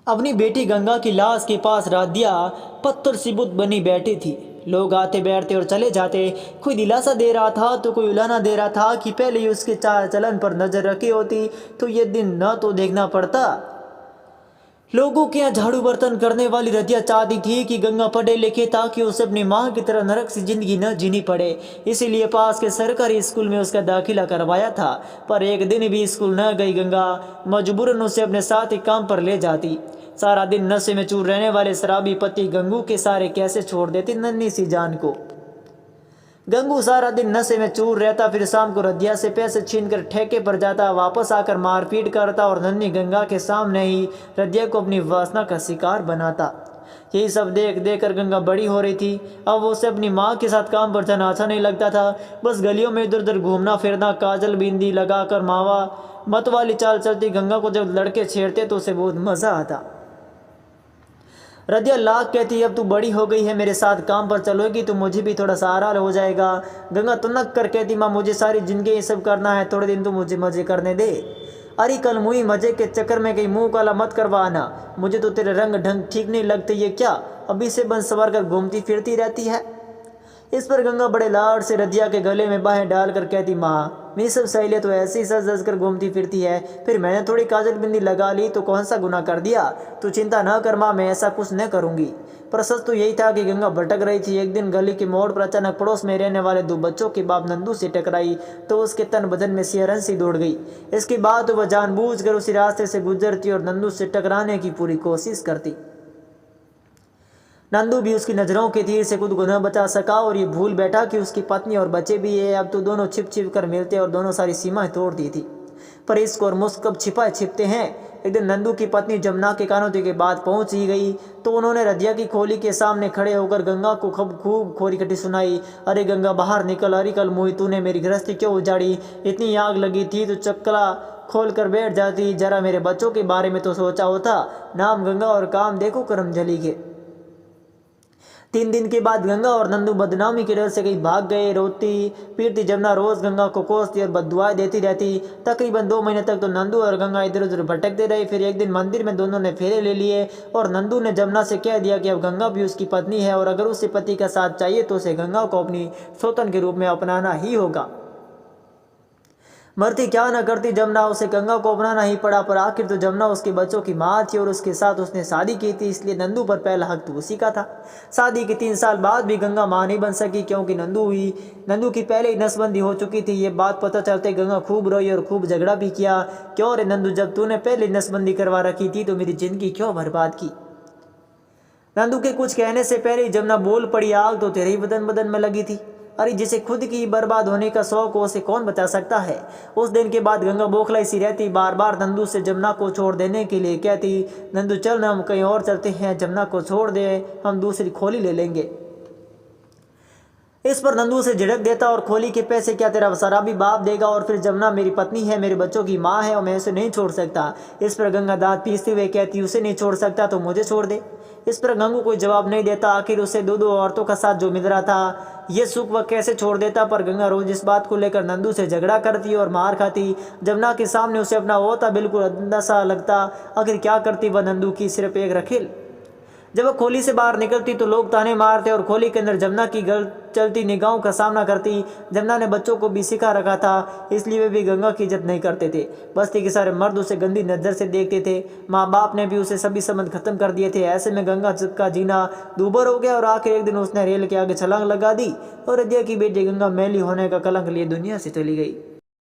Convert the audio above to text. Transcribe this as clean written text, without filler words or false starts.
अपनी बेटी गंगा की लाश के पास राधिया पत्थर सी बुत बनी बैठी थी। लोग आते बैठते और चले जाते। कोई दिलासा दे रहा था तो कोई उलाना दे रहा था कि पहले ही उसके चाल चलन पर नजर रखी होती तो ये दिन न तो देखना पड़ता। लोगों के यहाँ झाड़ू बर्तन करने वाली रतिया चाहती थी कि गंगा पढ़े लिखे ताकि उसे अपनी माँ की तरह नरक सी जिंदगी न जीनी पड़े। इसीलिए पास के सरकारी स्कूल में उसका दाखिला करवाया था। पर एक दिन भी स्कूल न गई गंगा। मजबूरन उसे अपने साथ ही काम पर ले जाती। सारा दिन नशे में चूर रहने वाले शराबी पति गंगू के सारे कैसे छोड़ देती नन्ही सी जान को। गंगू सारा दिन नशे में चूर रहता, फिर शाम को रदिया से पैसे छीनकर ठेके पर जाता, वापस आकर मारपीट करता और नन्ही गंगा के सामने ही रदिया को अपनी वासना का शिकार बनाता। यही सब देख देख कर गंगा बड़ी हो रही थी। अब उसे अपनी माँ के साथ काम पर जाना अच्छा नहीं लगता था। बस गलियों में इधर उधर घूमना फिरना, काजल बिंदी लगाकर मावा मत वाली चाल चलती। गंगा को जब लड़के छेड़ते तो उसे बहुत मजा आता। रदिया लाख कहती, अब तू बड़ी हो गई है, मेरे साथ काम पर चलोगी तो मुझे भी थोड़ा सहारा हो जाएगा। गंगा तुनक कर कहती, माँ मुझे सारी जिंदगी ये सब करना है, थोड़े दिन तो मुझे मजे करने दे। अरे कल मुई मजे के चक्कर में कहीं मुंह काला मत करवाना, मुझे तो तेरे रंग ढंग ठीक नहीं लगते। ये क्या अभी से बन सवार कर घूमती फिरती रहती है। इस पर गंगा बड़े लाड से रदिया के गले में बाहें डालकर कहती, माँ मेरी सब सहेलियाँ तो ऐसे ही सज सज कर घूमती फिरती है, फिर मैंने थोड़ी काजल बिंदी लगा ली तो कौन सा गुनाह कर दिया। तू चिंता न कर माँ, मैं ऐसा कुछ न करूँगी। पर सच तो यही था कि गंगा भटक रही थी। एक दिन गली के मोड़ पर अचानक पड़ोस में रहने वाले दो बच्चों के बाप नंदू से टकराई तो उसके तन बदन में सिहरन सी दौड़ गई। इसके बाद वह जानबूझकर उसी रास्ते से गुजरती और नंदू से टकराने की पूरी कोशिश करती। नंदू भी उसकी नज़रों के तीर से खुद को न बचा सका और ये भूल बैठा कि उसकी पत्नी और बच्चे भी है। अब तो दोनों छिप छिप कर मिलते और दोनों सारी सीमाएं तोड़ दी थी। पर इसको और मुस्क कब छिपाए छिपते हैं। एक दिन नंदू की पत्नी जमुना के कानोती के बाद पहुंच ही गई तो उन्होंने रदिया की खोली के सामने खड़े होकर गंगा को खूब खोरी कटी सुनाई। अरे गंगा बाहर निकल, अरे कल मुई तूने मेरी गृहस्थी क्यों उजाड़ी। इतनी आग लगी थी तो चक्कला खोल कर बैठ जाती, जरा मेरे बच्चों के बारे में तो सोचा होता। नाम गंगा और काम देखो करम जली के। 3 दिन के बाद गंगा और नंदू बदनामी के डर से कहीं भाग गए। रोती पीटती जमुना रोज गंगा को कोसती और बददुआएं देती रहती। तकरीबन 2 महीने तक तो नंदू और गंगा इधर उधर भटकते रहे। फिर एक दिन मंदिर में दोनों ने फेरे ले लिए और नंदू ने जमुना से कह दिया कि अब गंगा भी उसकी पत्नी है और अगर उसे पति का साथ चाहिए तो उसे गंगा को अपनी सौतन के रूप में अपनाना ही होगा। मरती क्या न करती जमुना, उसे गंगा को अपनाना ही पड़ा। पर आखिर तो जमुना उसके बच्चों की माँ थी और उसके साथ उसने शादी की थी, इसलिए नंदू पर पहला हक तो उसी का था। शादी के 3 साल बाद भी गंगा माँ नहीं बन सकी क्योंकि नंदू की पहले ही नसबंदी हो चुकी थी। ये बात पता चलते गंगा खूब रोई और खूब झगड़ा भी किया। क्यों रे नंदू, जब तूने पहले नसबंदी करवा रखी थी तो मेरी जिंदगी क्यों बर्बाद की। नंदू के कुछ कहने से पहले ही जमुना बोल पड़ी, आग तो तेरे ही बदन बदन में लगी थी। अरे जिसे खुद की बर्बाद होने का शौक हो उसे कौन बचा सकता है। उस दिन के बाद गंगा बौखलाई सी रहती, बार बार नंदू से जमुना को छोड़ देने के लिए कहती, नंदू चल ना हम कहीं और चलते हैं, जमुना को छोड़ दे, हम दूसरी खोली ले लेंगे। इस पर नंदू से झिड़क देता और खोली के पैसे क्या तेरा शराबी बाप देगा। और फिर जमुना मेरी पत्नी है, मेरे बच्चों की माँ है और मैं उसे नहीं छोड़ सकता। इस पर गंगा दांत पीसते हुए कहती, उसे नहीं छोड़ सकता तो मुझे छोड़ दे। इस पर गंगू कोई जवाब नहीं देता। आखिर उसे 2 औरतों का साथ जो मिल रहा था ये सुख वह कैसे छोड़ देता। पर गंगा रोज इस बात को लेकर नंदू से झगड़ा करती और मार खाती। जमुना के सामने उसे अपना होता बिल्कुल अंधा सा लगता। आखिर क्या करती वह नंदू की सिर्फ एक रखेल। जब वह खोली से बाहर निकलती तो लोग ताने मारते और खोली के अंदर जमुना की चलती निगाहों का सामना करती। जमुना ने बच्चों को भी सिखा रखा था, इसलिए वे भी गंगा की इज्जत नहीं करते थे। बस्ती के सारे मर्द उसे गंदी नज़र से देखते थे। माँ बाप ने भी उसे सभी संबंध खत्म कर दिए थे। ऐसे में गंगा का जीना दूभर हो गया और आखिर एक दिन उसने रेल के आगे छलांग लगा दी और रदिया की बेटी गंगा मैली होने का कलंक लिए दुनिया से चली गई।